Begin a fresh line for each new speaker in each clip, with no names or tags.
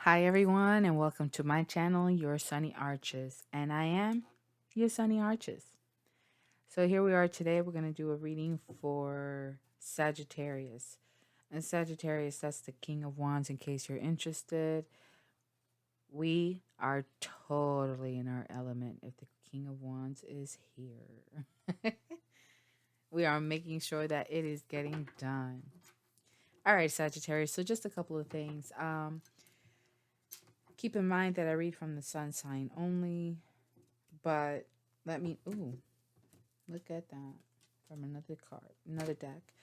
Hi, everyone, and welcome to my channel, Your Sunny Arches. And I am Your Sunny Arches. So, here we are today. We're going to do a reading for Sagittarius. And Sagittarius, that's the King of Wands, in case you're interested. We are totally in our element if the King of Wands is here. We are making sure that it is getting done. All right, Sagittarius. So, just a couple of things. Keep in mind that I read from the sun sign only, but ooh, look at that from another card, another deck.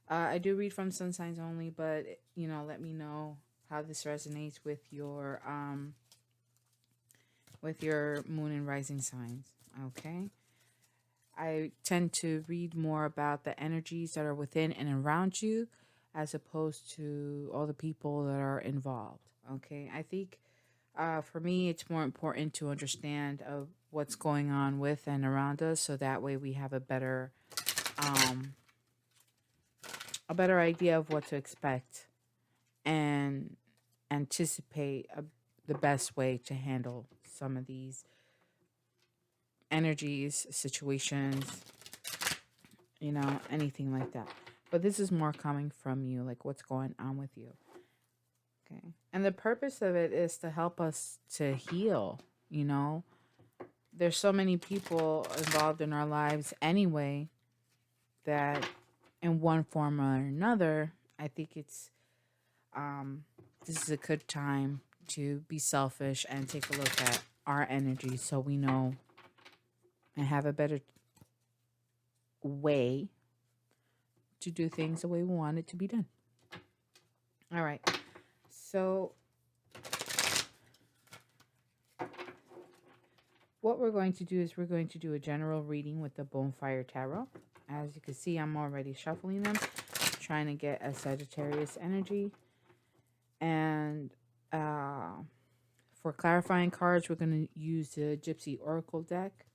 I do read from sun signs only, but let me know how this resonates with your moon and rising signs. Okay. I tend to read more about the energies that are within and around you as opposed to all the people that are involved. Okay. I think for me, it's more important to understand what's going on with and around us, so that way we have um, a better idea of what to expect and anticipate the best way to handle some of these energies, situations, anything like that. But this is more coming from you, like what's going on with you. Okay. And the purpose of it is to help us to heal, you know. There's so many people involved in our lives anyway that in one form or another, I think um this is a good time to be selfish and take a look at our energy so we know and have a better way to do things the way we want it to be done. All right. So what we're going to do is we're going to do a general reading with the Bonfire Tarot. As you can see, I'm already shuffling them, trying to get a Sagittarius energy. And for clarifying cards, we're going to use the Gypsy Oracle deck.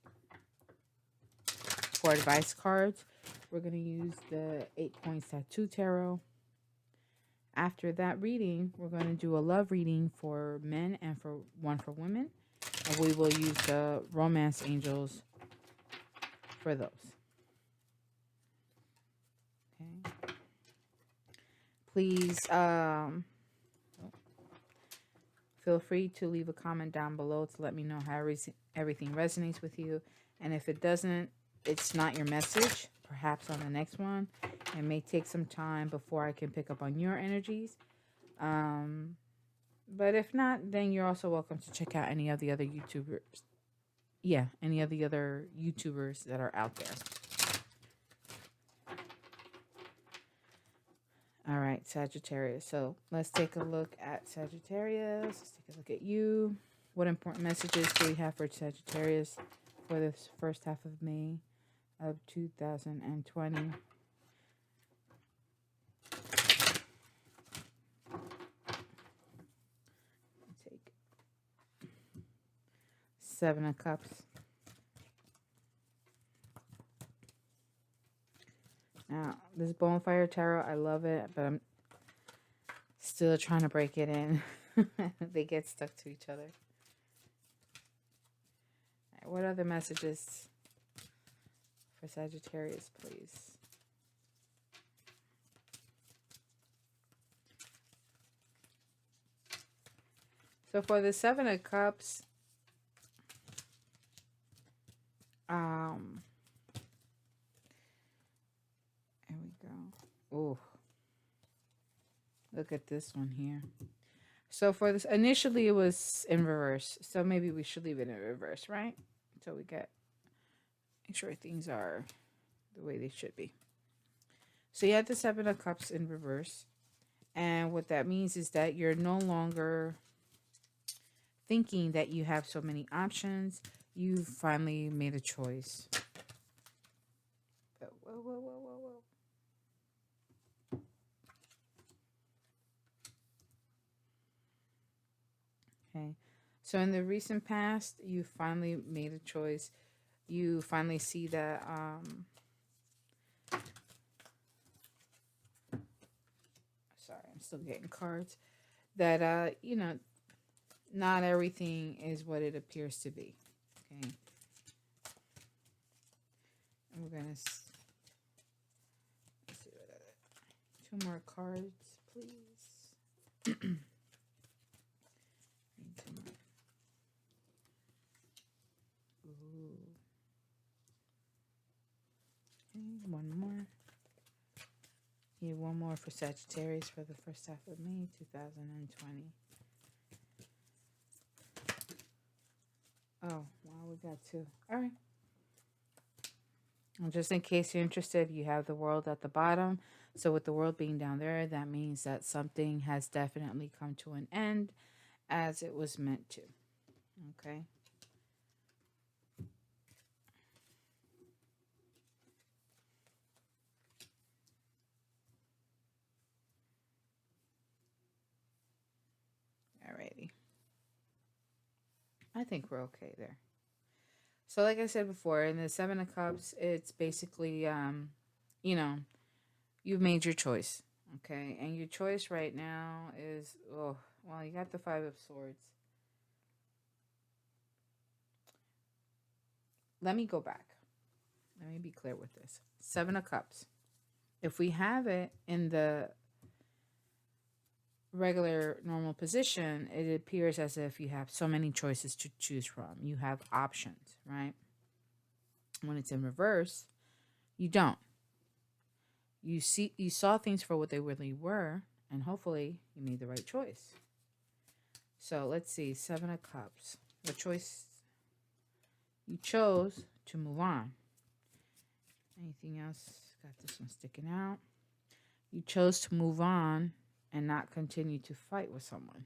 For advice cards, we're going to use the 8 Points Tattoo Tarot. After that reading, we're going to do a love reading for men and for one for women. And we will use the Romance Angels for those. Okay. Please feel free to leave a comment down below to let me know how everything resonates with you. And if it doesn't, it's not your message. Perhaps on the next one, it may take some time before I can pick up on your energies. But if not, then you're also welcome to check out any of the other YouTubers. Yeah, any of the other YouTubers that are out there. All right, Sagittarius. So let's take a look at Sagittarius. Let's take a look at you. What important messages do we have for Sagittarius for this first half of May of 2020? Take Seven of Cups. Now, this Bonfire Tarot, I love it, but I'm still trying to break it in. They get stuck to each other. All right, what other messages for Sagittarius, please? So for the Seven of Cups, there we go. Oh, look at this one here. So for this, initially it was in reverse. So maybe we should leave it in reverse, right? So we make sure things are the way they should be. So you have the Seven of Cups in reverse. And what that means is that you're no longer thinking that you have so many options. You finally made a choice. But whoa. Okay. So in the recent past, you finally made a choice. You finally see that sorry, I'm still getting cards. That Not everything is what it appears to be. Okay. And we're going to let's see what other, 2 more cards, please. Ooh. Okay, one more. Here, one more for Sagittarius for the first half of May 2020. Oh, wow, we got 2. All right. And just in case you're interested, you have the world at the bottom. So with the world being down there, that means that something has definitely come to an end as it was meant to. Okay. Alrighty. I think we're okay there. So like I said before, in the 7 of Cups, it's basically, you know, you've made your choice. Okay. And your choice right now is, oh, well, you got the 5 of Swords. Let me go back. Let me be clear with this. 7 of Cups. If we have it in the regular normal position, it appears as if you have so many choices to choose from. You have options, right? When it's in reverse, you don't. You saw things for what they really were, and hopefully you made the right choice. So let's see, 7 of Cups. The choice you chose to move on. Anything else? Got this one sticking out. You chose to move on and not continue to fight with someone.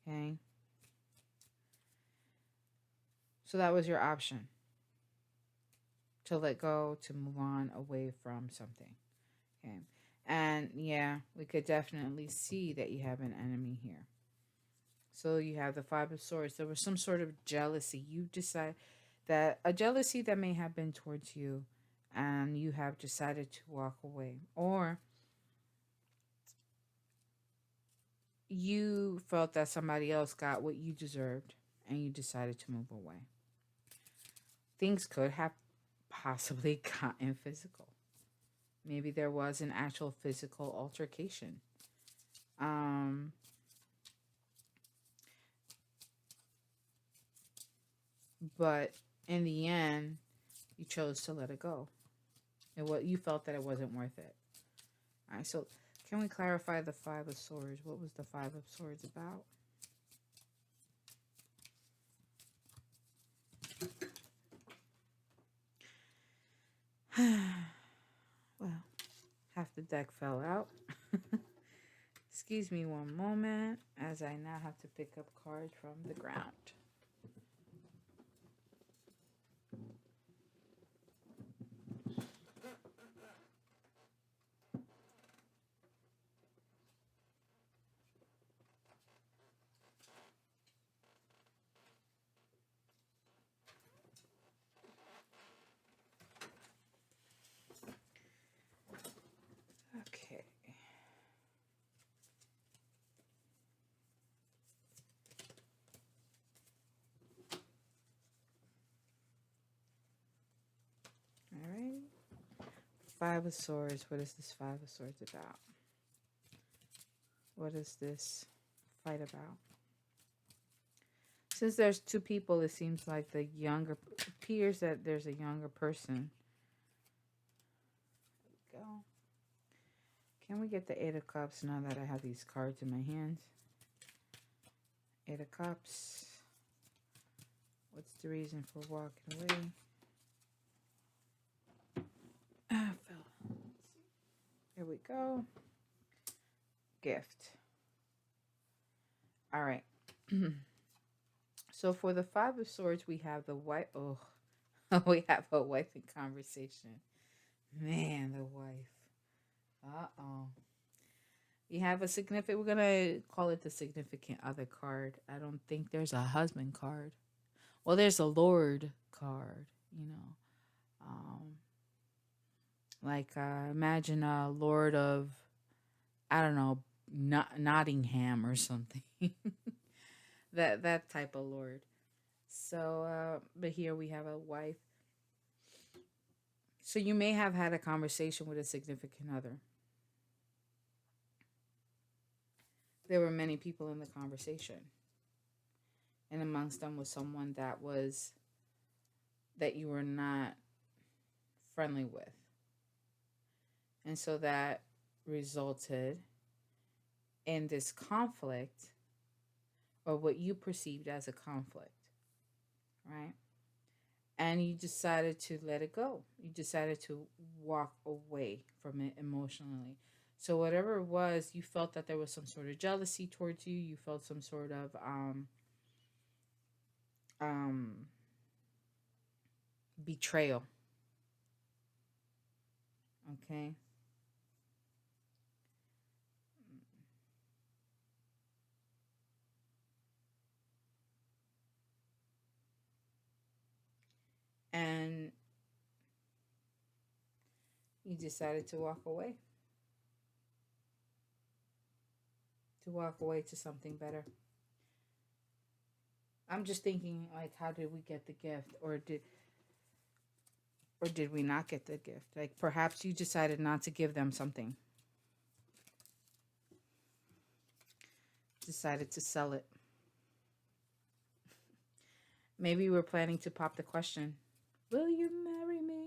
Okay. So that was your option. To let go, to move on away from something. Okay. And yeah, we could definitely see that you have an enemy here. So you have the 5 of Swords. There was some sort of jealousy. You decide that a jealousy that may have been towards you, and you have decided to walk away. Or you felt that somebody else got what you deserved, and you decided to move away. Things could have possibly gotten physical. Maybe there was an actual physical altercation. But in the end, you chose to let it go. You felt that it wasn't worth it. All right, so can we clarify the 5 of Swords? What was the 5 of Swords about? Well, half the deck fell out. Excuse me one moment as I now have to pick up cards from the ground. Okay. All right. 5 of Swords. What is this 5 of Swords about? What is this fight about? Since there's 2 people, it seems like the younger appears that there's a younger person. There we go. Can we get the 8 of Cups now that I have these cards in my hands? 8 of Cups. What's the reason for walking away? Ah, fell. Here we go. Gift. All right. So for the 5 of Swords, we have the wife. Oh, we have a wife in conversation. Man, the wife. Uh-oh. You have a significant, we're going to call it the significant other card. I don't think there's a husband card. Well, there's a Lord card, you know. Like, imagine a Lord of, I don't know, Nottingham or something. That type of lord. So, but here we have a wife. So you may have had a conversation with a significant other. There were many people in the conversation, and amongst them was someone that you were not friendly with, and so that resulted in this conflict, or what you perceived as a conflict, right? And you decided to let it go. You decided to walk away from it emotionally. So whatever it was, you felt that there was some sort of jealousy towards you. You felt some sort of um, betrayal. Okay, and you decided to walk away to something better. I'm just thinking, like, how did we get the gift, or did we not get the gift? Like, perhaps you decided not to give them something, decided to sell it. Maybe we're planning to pop the question, will you marry me?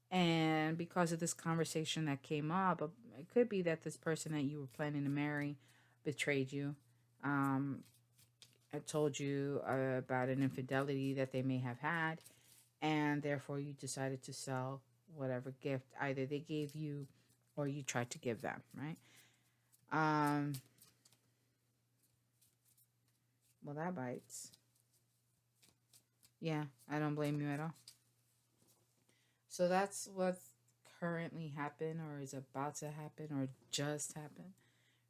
And because of this conversation that came up, it could be that this person that you were planning to marry betrayed you. Um, I told you about an infidelity that they may have had, and therefore you decided to sell whatever gift either they gave you or you tried to give them, right? Um, well, that bites. Yeah, I don't blame you at all. So that's what's currently happened, or is about to happen, or just happened,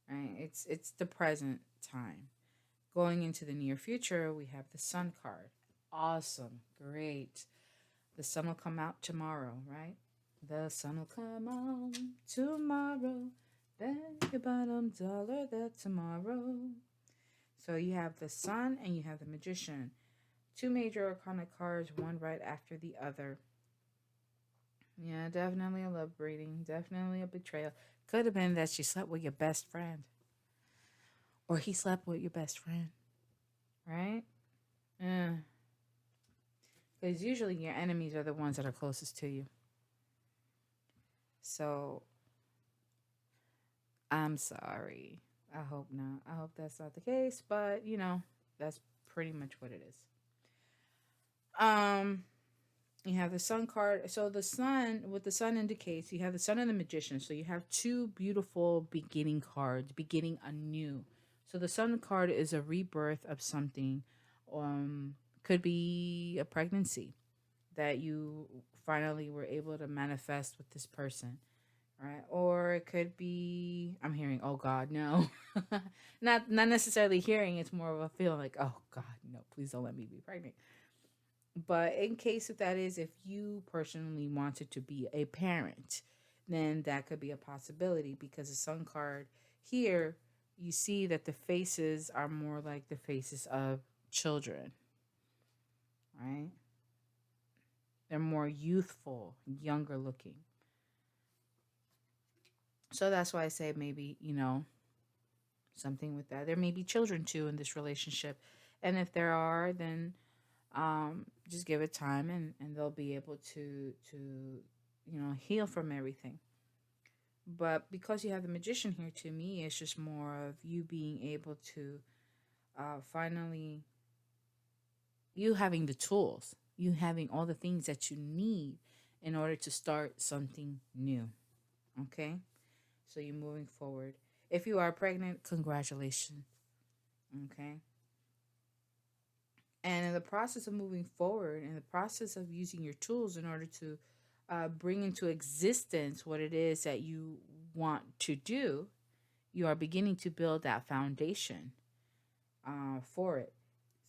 right? It's the present time. Going into the near future, we have the sun card. Awesome, great. The sun will come out tomorrow, right? The sun will come out tomorrow. Bet your bottom dollar that tomorrow. So you have the sun and you have the magician. Two major arcana cards, one right after the other. Yeah, definitely a love reading. Definitely a betrayal. Could have been that she slept with your best friend. Or he slept with your best friend. Right? Yeah. Because usually your enemies are the ones that are closest to you. So I'm sorry. I hope not. I hope that's not the case. But, that's pretty much what it is. Um, You have the sun card. So the sun, what the sun indicates, you have the sun and the magician. So you have two beautiful beginning cards, beginning anew. So the sun card is a rebirth of something. Could be a pregnancy that you finally were able to manifest with this person, right? Or it could be, I'm hearing, oh God, no. Not necessarily hearing, it's more of a feeling like, oh God, no, please don't let me be pregnant. But in case if that is, if you personally wanted to be a parent, then that could be a possibility, because the sun card here, you see that the faces are more like the faces of children, right? They're more youthful, younger looking. So that's why I say maybe, something with that. There may be children too in this relationship. And if there are, then just give it time, and they'll be able to heal from everything. But because you have the magician here, to me it's just more of you being able to finally, you having the tools, you having all the things that you need in order to start something new. Okay, so you're moving forward. If you are pregnant, congratulations. Okay, and in the process of moving forward, in the process of using your tools in order to bring into existence what it is that you want to do, you are beginning to build that foundation for it.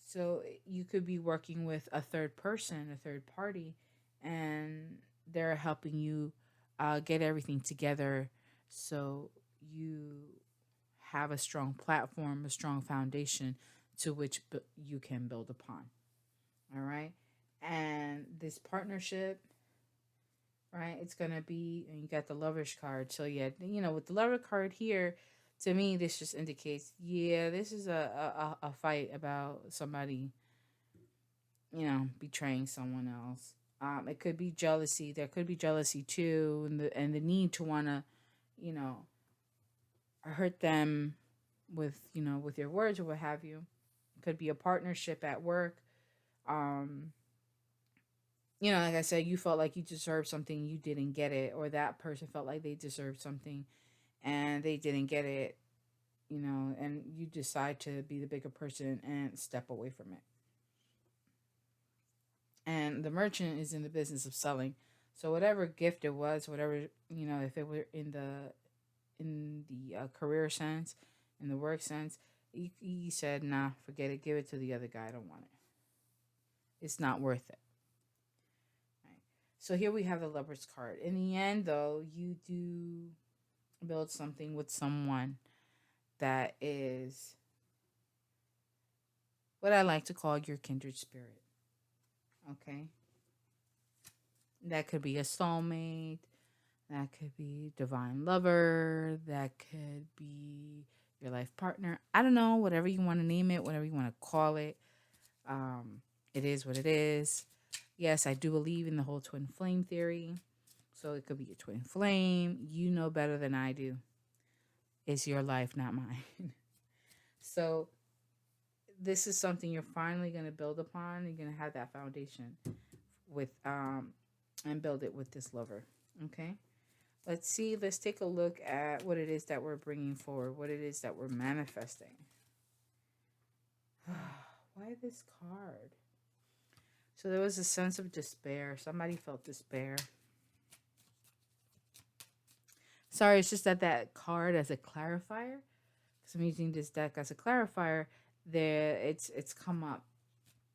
So you could be working with a third person, a third party, and they're helping you get everything together, so you have a strong platform, a strong foundation to which you can build upon. All right. And this partnership, right, it's going to be, and you got the lover's card. So, yeah, with the lover card here, to me, this just indicates, yeah, this is a fight about somebody, betraying someone else. It could be jealousy. There could be jealousy too, and the need to want to, you know, hurt them with your words or what have you. It could be a partnership at work. Um, like I said, you felt like you deserved something, you didn't get it, or that person felt like they deserved something and they didn't get it, and you decide to be the bigger person and step away from it. And the merchant is in the business of selling. So whatever gift it was, whatever, if it were in the career sense, in the work sense, he said, nah, forget it, give it to the other guy, I don't want it, it's not worth it. Right. So here we have the Lover's card. In the end, though, you do build something with someone that is what I like to call your kindred spirit. Okay. That could be a soulmate. That could be divine lover. That could be your life partner. I don't know, whatever you want to name it, whatever you want to call it. It is what it is. Yes, I do believe in the whole twin flame theory. So it could be a twin flame. You know better than I do. It's your life, not mine. So this is something you're finally going to build upon. You're going to have that foundation with and build it with this lover. Okay. Let's see. Let's take a look at what it is that we're bringing forward, what it is that we're manifesting. Why this card? So there was a sense of despair. Somebody felt despair. Sorry, it's just that card as a clarifier. Because I'm using this deck as a clarifier. It's come up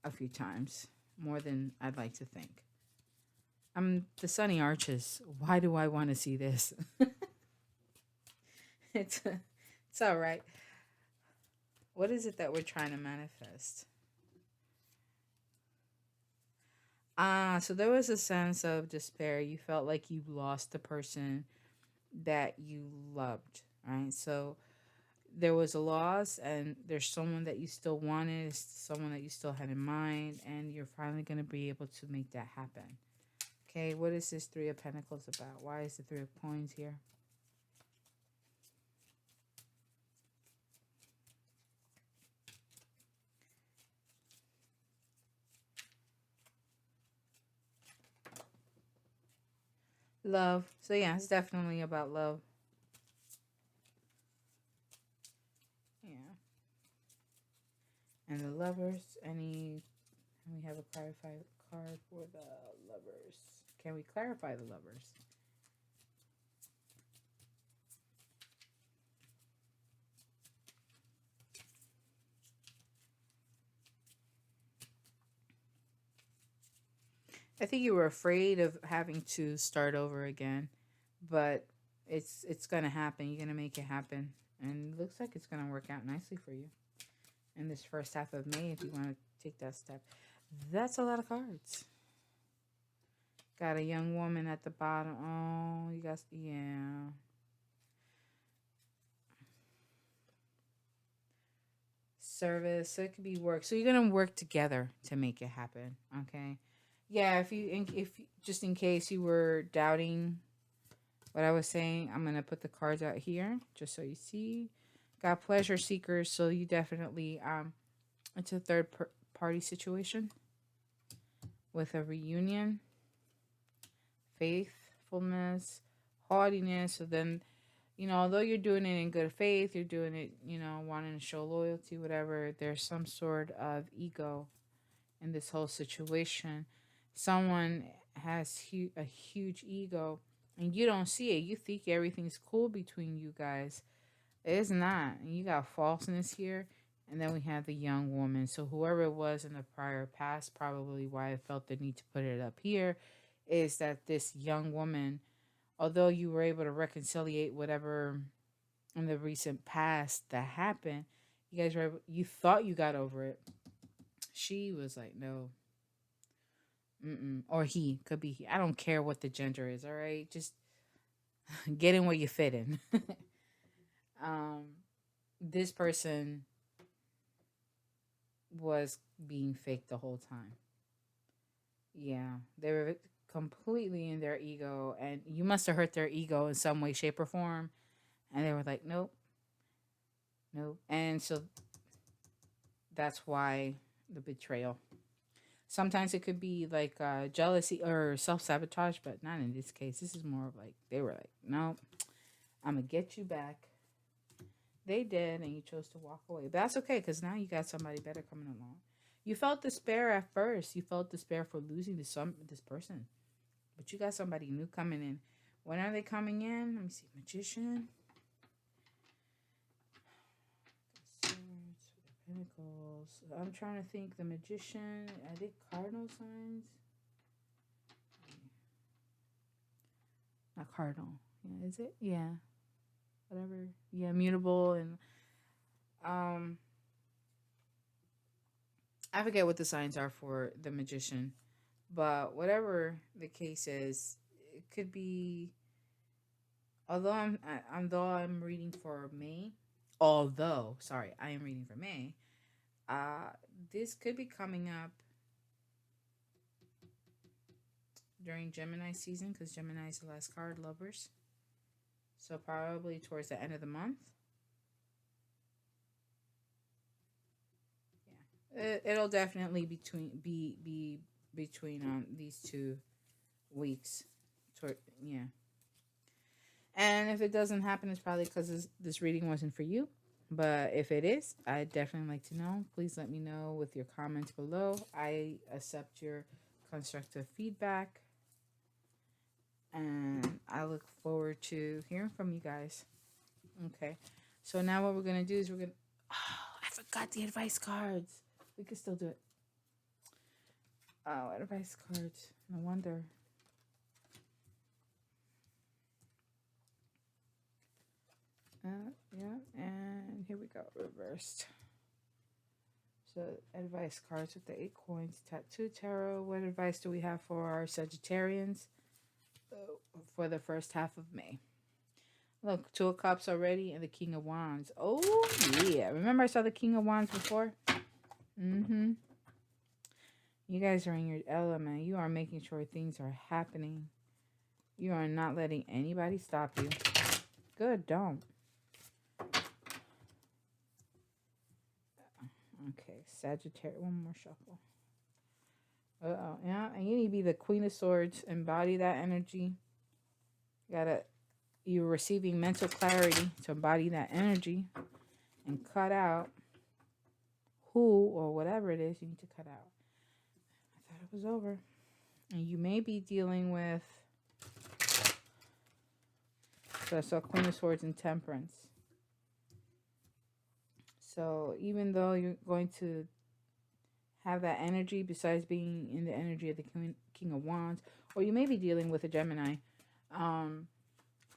a few times, more than I'd like to think. The Sunny Arches. Why do I want to see this? it's all right. What is it that we're trying to manifest? So there was a sense of despair. You felt like you lost the person that you loved, right? So there was a loss, and there's someone that you still wanted, someone that you still had in mind, and you're finally going to be able to make that happen. Okay, what is this Three of Pentacles about? Why is the Three of Coins here? Love. So yeah, it's definitely about love. Yeah. And the Lovers. We have a clarified card for the Lovers. Can we clarify the Lovers? I think you were afraid of having to start over again, but it's gonna happen. You're gonna make it happen, and it looks like it's gonna work out nicely for you in this first half of May if you want to take that step. That's a lot of cards. Got a young woman at the bottom. Oh, you guys, yeah. Service. So it could be work. So you're gonna work together to make it happen. Okay. Yeah. If just in case you were doubting what I was saying, I'm gonna put the cards out here just so you see. Got pleasure seekers. So you definitely it's a party situation with a reunion, faithfulness, haughtiness. So then, although you're doing it in good faith, you're doing it, wanting to show loyalty, whatever, there's some sort of ego in this whole situation. Someone has a huge ego and you don't see it. You think everything's cool between you guys. It's not. You got falseness here. And then we have the young woman. So whoever it was in the prior past, probably why I felt the need to put it up here, is that this young woman, although you were able to reconciliate whatever in the recent past that happened, you guys were you thought you got over it. She was like, no, mm-mm. Or he could be he. I don't care what the gender is. All right, just get in where you fit in. um, this person was being fake the whole time. Yeah, they were completely in their ego, and you must have hurt their ego in some way, shape, or form. And they were like, nope, nope. And so that's why the betrayal. Sometimes it could be like jealousy or self sabotage, but not in this case. This is more of like they were like, no, I'm gonna get you back. They did, and you chose to walk away. But that's okay because now you got somebody better coming along. You felt despair at first. You felt despair for losing this person, but you got somebody new coming in. When are they coming in? Let me see. Magician. Swords, Pentacles. I'm trying to think. The Magician. Are they cardinal signs? Not cardinal. Yeah, is it? Yeah. Whatever. Yeah, mutable and um I forget what the signs are for the Magician, but whatever the case is, it could be. Although I'm reading for May, although sorry, I am reading for May. Uh, this could be coming up during Gemini season because Gemini is the last card, lovers. So probably towards the end of the month. Yeah, it'll definitely be between these 2 weeks. Toward yeah. And if it doesn't happen, it's probably because this reading wasn't for you. But if it is, I'd definitely like to know. Please let me know with your comments below. I accept your constructive feedback. And I look forward to hearing from you guys. Okay. So now what we're going to do is we're going to... Oh, I forgot the advice cards. We can still do it. Oh, advice cards. No wonder. Yeah, and here we go, reversed. So advice cards with the 8 coins, tattoo tarot. What advice do we have for our Sagittarians for the first half of May? Look, 2 of Cups already and the King of Wands. Oh yeah, remember I saw the King of Wands before? Mm-hmm. You guys are in your element. You are making sure things are happening. You are not letting anybody stop you. Good, don't. Okay, Sagittarius. One more shuffle. Uh-oh, yeah. And you need to be the Queen of Swords. Embody that energy. You're receiving mental clarity to embody that energy and cut out who or whatever it is you need to cut out. I thought it was over. And you may be dealing with... So I saw Queen of Swords and Temperance. So even though you're going to have that energy, besides being in the energy of the King of Wands, or you may be dealing with a Gemini,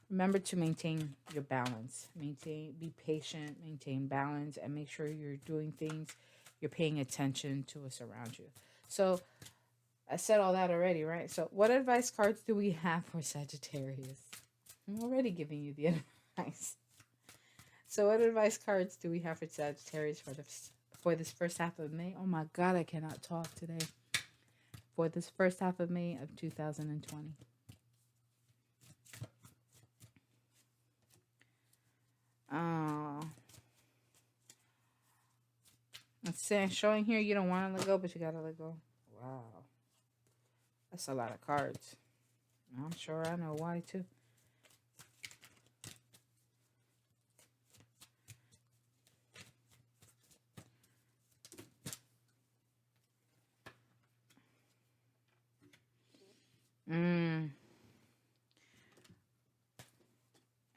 remember to maintain your balance. Be patient, maintain balance, and make sure you're doing things, you're paying attention to what's around you. So I said all that already, right? So what advice cards do we have for Sagittarius? I'm already giving you the advice. So what advice cards do we have for Sagittarius for this first half of May? Oh my God, I cannot talk today. For this first half of May of 2020. Let's say showing here you don't want to let go, but you gotta let go. Wow, that's a lot of cards. I'm sure I know why too. And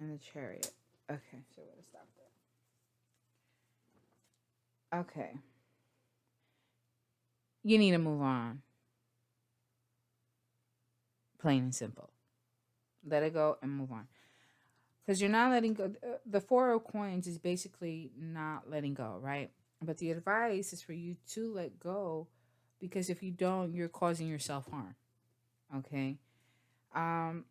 the Chariot. Okay, so we're gonna stop there. Okay. You need to move on. Plain and simple. Let it go and move on. because you're not letting go. The Four of Coins is basically not letting go, right? But the advice is for you to let go, because if you don't, you're causing yourself harm. Okay. Um,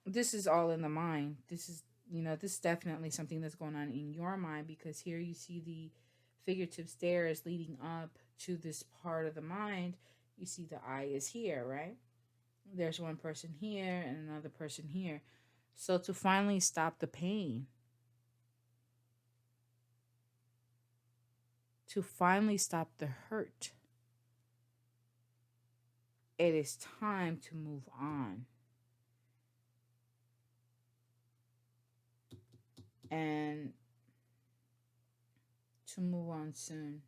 this is all in the mind. This is, this is definitely something that's going on in your mind, because here you see the figurative stairs leading up to this part of the mind. You see the eye is here, right? There's one person here and another person here. So to finally stop the pain, to finally stop the hurt, it is time to move on. And to move on soon.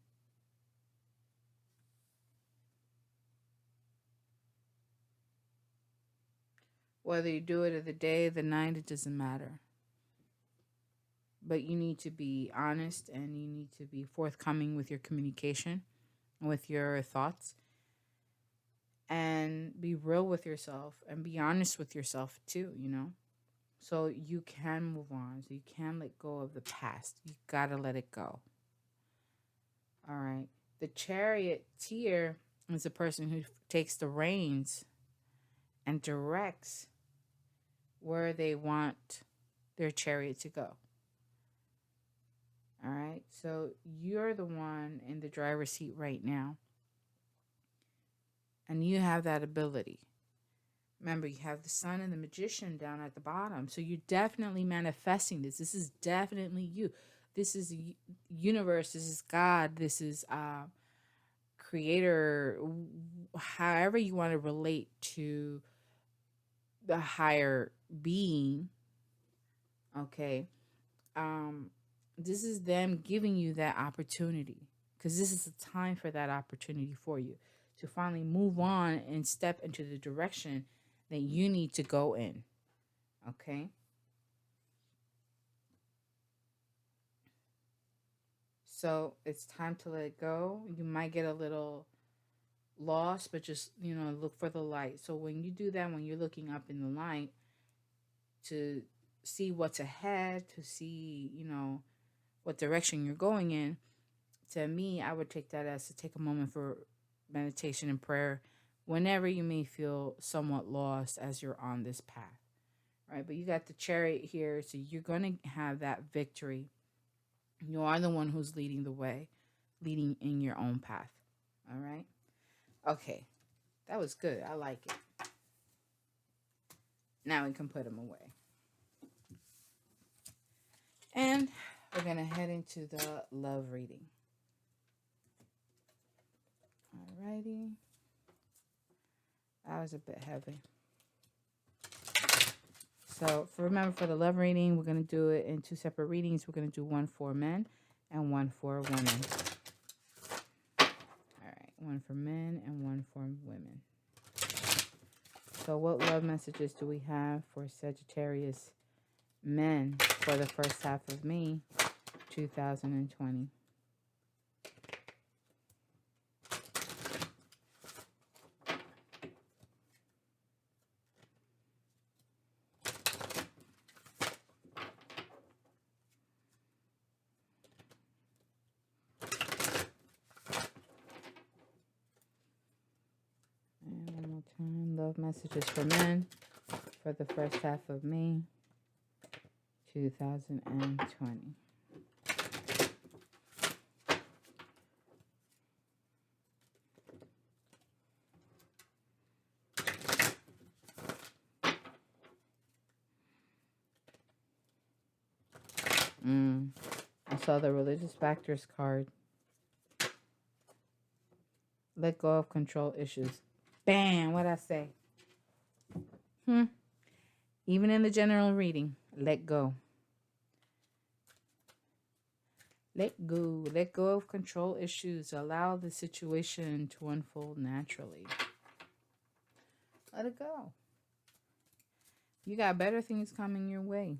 Whether you do it of the day, the night, it doesn't matter. But you need to be honest and you need to be forthcoming with your communication, with your thoughts, and be real with yourself and be honest with yourself too. So you can move on. So you can let go of the past. You gotta let it go. All right. The charioteer is a person who takes the reins and directs where they want their chariot to go. All right. So you're the one in the driver's seat right now. And you have that ability. Remember, you have the sun and the magician down at the bottom. So you're definitely manifesting this. This is definitely you. This is universe. This is God. This is creator. However you want to relate to the higher being. Okay. This is them giving you that opportunity, because this is the time for that opportunity for you to finally move on and step into the direction that you need to go in. Okay. So it's time to let it go. You might get a little lost, but just, look for the light. So when you do that, when you're looking up in the light to see what's ahead, to see, what direction you're going in, to me, I would take that as to take a moment for meditation and prayer whenever you may feel somewhat lost as you're on this path, right? But you got the chariot here, so you're going to have that victory. You are the one who's leading the way, leading in your own path. All right. Okay. That was good. I like it. Now we can put them away. And we're going to head into the love reading. Alrighty. That was a bit heavy. So remember, for the love reading, we're going to do it in two separate readings. We're going to do one for men and one for women. All right. One for men and one for women. So what love messages do we have for Sagittarius men for the first half of May 2020? And one more time, love messages for men for the first half of May 2020. I saw the religious factors card. Let go of control issues. Bam! What'd I say? Even in the general reading, let go. Let go. Let go of control issues. Allow the situation to unfold naturally. Let it go. You got better things coming your way.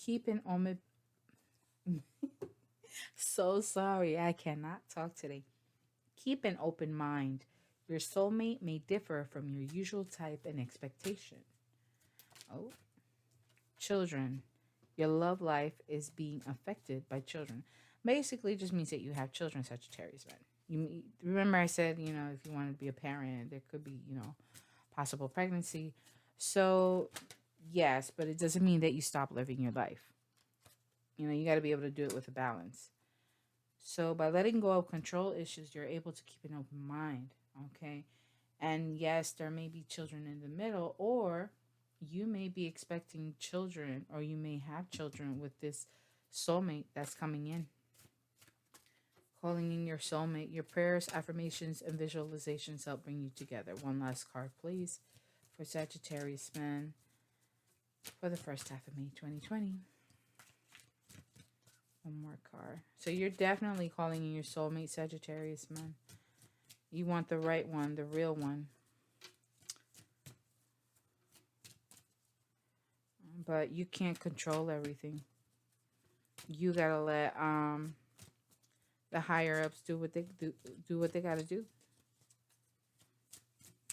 Keep an open... So sorry, I cannot talk today. Keep an open mind. Your soulmate may differ from your usual type and expectation. Oh, children. Your love life is being affected by children. Basically, just means that you have children, Sagittarius, man. You remember I said, if you want to be a parent, there could be, possible pregnancy. So, yes, but it doesn't mean that you stop living your life. You got to be able to do it with a balance. So, by letting go of control issues, you're able to keep an open mind. Okay. And yes, there may be children in the middle, or you may be expecting children, or you may have children with this soulmate that's coming in. Calling in your soulmate. Your prayers, affirmations, and visualizations help bring you together. One last card, please, for Sagittarius men for the first half of May 2020. One more card. So you're definitely calling in your soulmate, Sagittarius man. You want the right one, the real one. But you can't control everything. You gotta let the higher ups do what they do what they gotta do.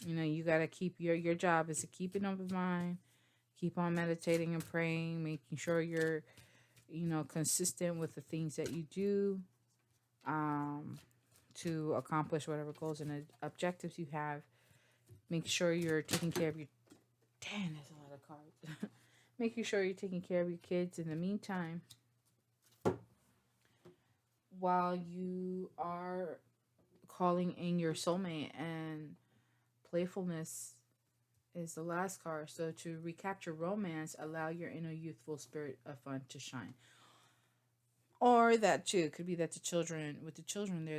You gotta keep your job is to keep an open mind, keep on meditating and praying, making sure you're consistent with the things that you do to accomplish whatever goals and objectives you have. Make sure you're taking care of your... Damn, there's a lot of cards. Making sure you're taking care of your kids in the meantime while you are calling in your soulmate. And playfulness is the last card. So to recapture romance, allow your inner youthful spirit of fun to shine. Or that too could be that the children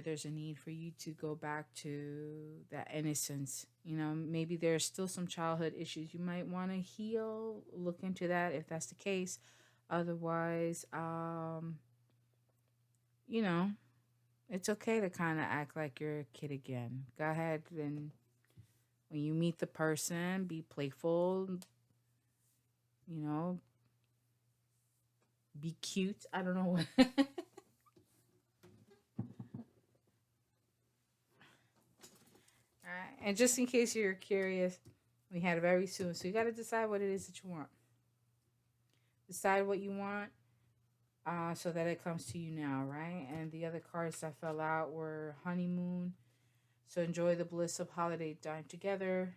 there's a need for you to go back to that innocence. Maybe there's still some childhood issues you might want to heal. Look into that if that's the case. Otherwise, it's okay to kind of act like you're a kid again. Go ahead and when you meet the person, be playful. Be cute. I don't know what. All right. And just in case you're curious, we had it very soon. So you got to decide what it is that you want. Decide what you want so that it comes to you now, right? And the other cards that fell out were honeymoon. So enjoy the bliss of holiday time together.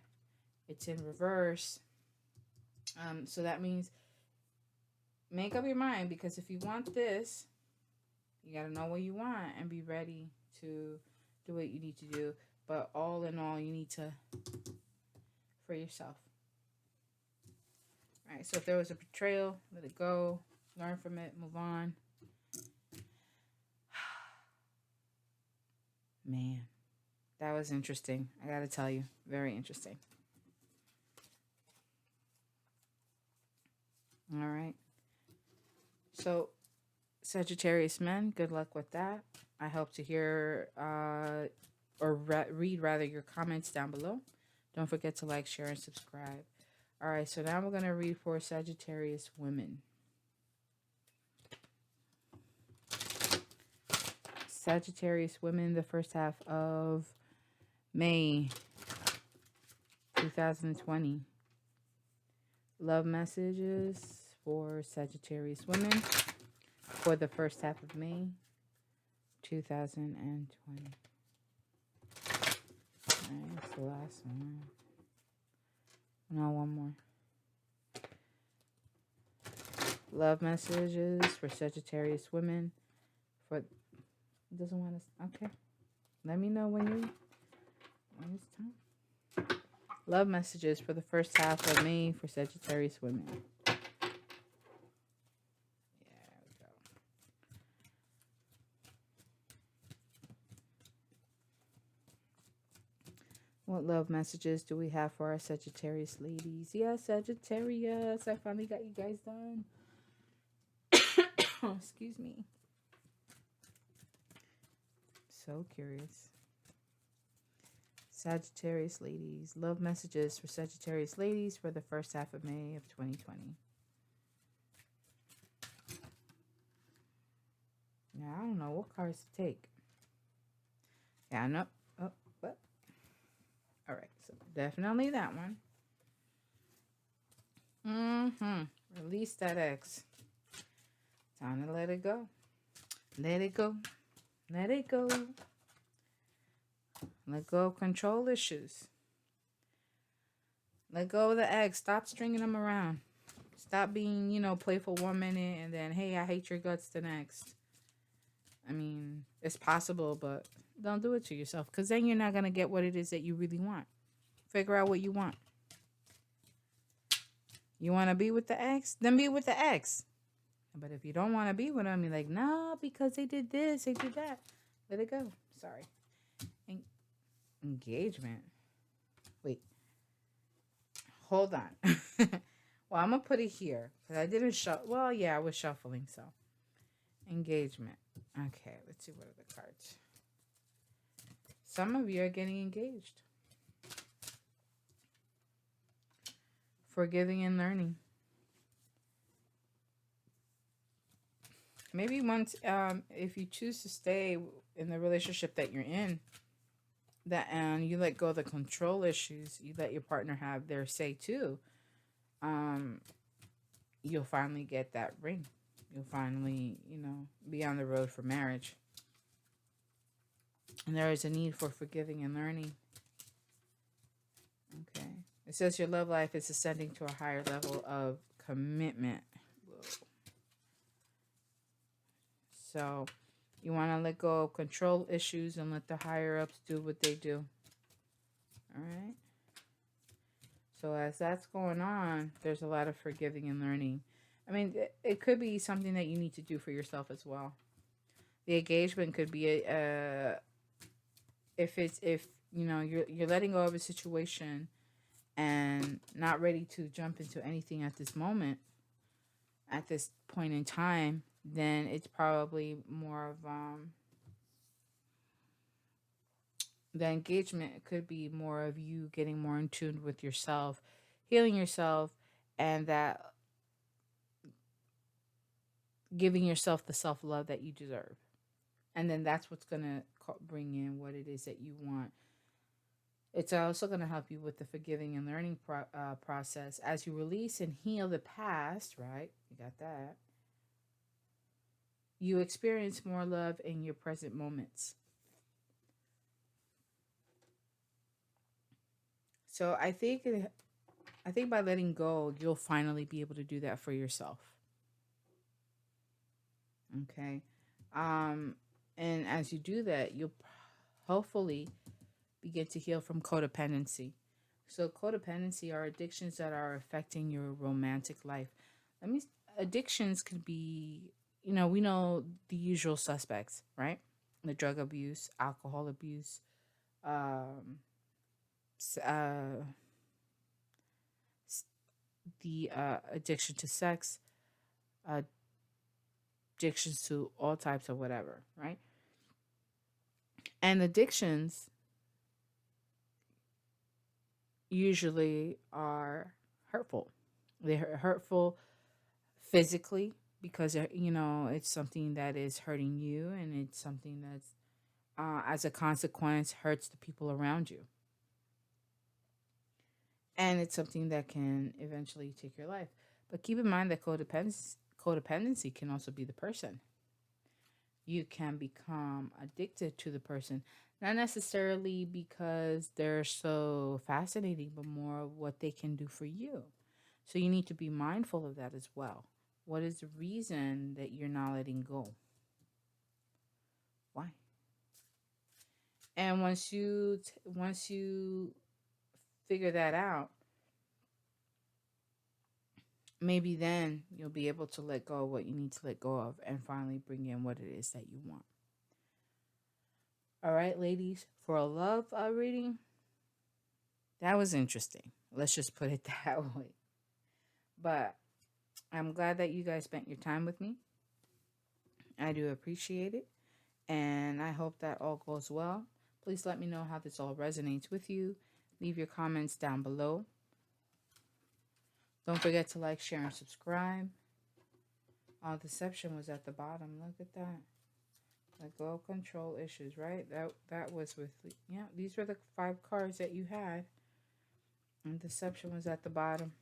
It's in reverse. So that means make up your mind, because if you want this, you got to know what you want and be ready to do what you need to do. But all in all, you need to for yourself. All right, so if there was a betrayal, let it go. Learn from it. Move on. Man, that was interesting. I got to tell you. Very interesting. All right. So, Sagittarius men, good luck with that. I hope to hear read rather your comments down below. Don't forget to like, share, and subscribe. All right, so now we're going to read for Sagittarius women. Sagittarius women, the first half of May 2020. Love messages for Sagittarius women for the first half of May 2020. Alright, that's the last one. No, one more. Love messages for Sagittarius women for... It doesn't want to... Okay. Let me know when it's time. Love messages for the first half of May for Sagittarius women. There we go. What love messages do we have for our Sagittarius ladies? Yes, Sagittarius. I finally got you guys done. Excuse me. So curious. Sagittarius ladies. Love messages for Sagittarius ladies for the first half of May of 2020. Now, I don't know what cards to take. Yeah, no. Oh, what? All right, so definitely that one. Release that ex. Time to let it go. Let it go. Let it go. Let go of control issues. Let go of the ex. Stop stringing them around. Stop being, playful 1 minute and then, hey, I hate your guts the next. I mean, it's possible, but don't do it to yourself because then you're not going to get what it is that you really want. Figure out what you want. You want to be with the ex? Then be with the ex. But if you don't want to be with them, you're like, nah, because they did this, they did that. Let it go. Sorry. Engagement. Wait. Hold on. Well, I'm going to put it here because I didn't shuffle. Well, yeah, I was shuffling, so. Engagement. Okay, let's see what are the cards. Some of you are getting engaged. Forgiving and learning. Maybe once, if you choose to stay in the relationship that you're in, and you let go of the control issues, you let your partner have their say too, you'll finally get that ring. You'll finally, be on the road for marriage. And there is a need for forgiving and learning. Okay. It says your love life is ascending to a higher level of commitment. Whoa. So you want to let go of control issues and let the higher ups do what they do. All right. So as that's going on, there's a lot of forgiving and learning. I mean, it could be something that you need to do for yourself as well. The engagement could be if you're letting go of a situation and not ready to jump into anything at this moment, at this point in time, then it's probably more of the engagement could be more of you getting more in tune with yourself, healing yourself, and that giving yourself the self-love that you deserve. And then that's what's going to bring in what it is that you want. It's also going to help you with the forgiving and learning process as you release and heal the past, right? You got that. You experience more love in your present moments. So I think by letting go, you'll finally be able to do that for yourself. Okay. And as you do that, you'll hopefully begin to heal from codependency. So codependency are addictions that are affecting your romantic life. Addictions could be, we know the usual suspects, right? The drug abuse, alcohol abuse, the addiction to sex, addictions to all types of whatever, right? And addictions usually are hurtful. They're hurtful physically because it's something that is hurting you, and it's something that's as a consequence hurts the people around you, and it's something that can eventually take your life. But keep in mind that codependency can also be the person. You can become addicted to the person, not necessarily because they're so fascinating, but more of what they can do for you. So you need to be mindful of that as well. What is the reason that you're not letting go? Why? And once you figure that out, maybe then you'll be able to let go of what you need to let go of and finally bring in what it is that you want. All right, ladies, for a love reading, that was interesting. Let's just put it that way. But I'm glad that you guys spent your time with me. I do appreciate it. And I hope that all goes well. Please let me know how this all resonates with you. Leave your comments down below. Don't forget to like, share, and subscribe. Deception was at the bottom. Look at that. Let go of control issues, right? That was with, yeah, these were the 5 cards that you had. And deception was at the bottom.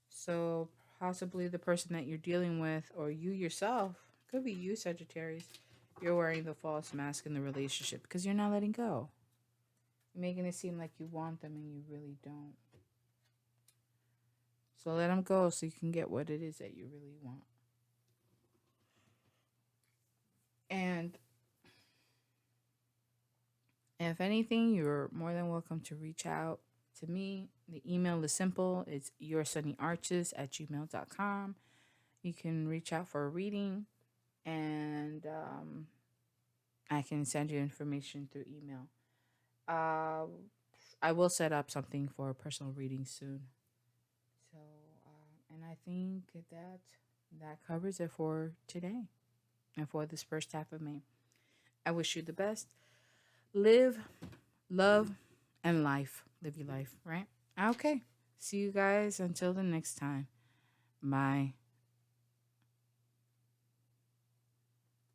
So possibly the person that you're dealing with, or you yourself, could be you, Sagittarius. You're wearing the false mask in the relationship because you're not letting go. You're making it seem like you want them and you really don't. So let them go so you can get what it is that you really want. And if anything, you're more than welcome to reach out to me. The email is simple. It's yoursunnyarches@gmail.com. You can reach out for a reading, and I can send you information through email. Uh, I will set up something for a personal reading soon. So, and I think that covers it for today and for this first half of May. I wish you the best. Live, love, and life. Live your life, right? Okay. See you guys until the next time. Bye.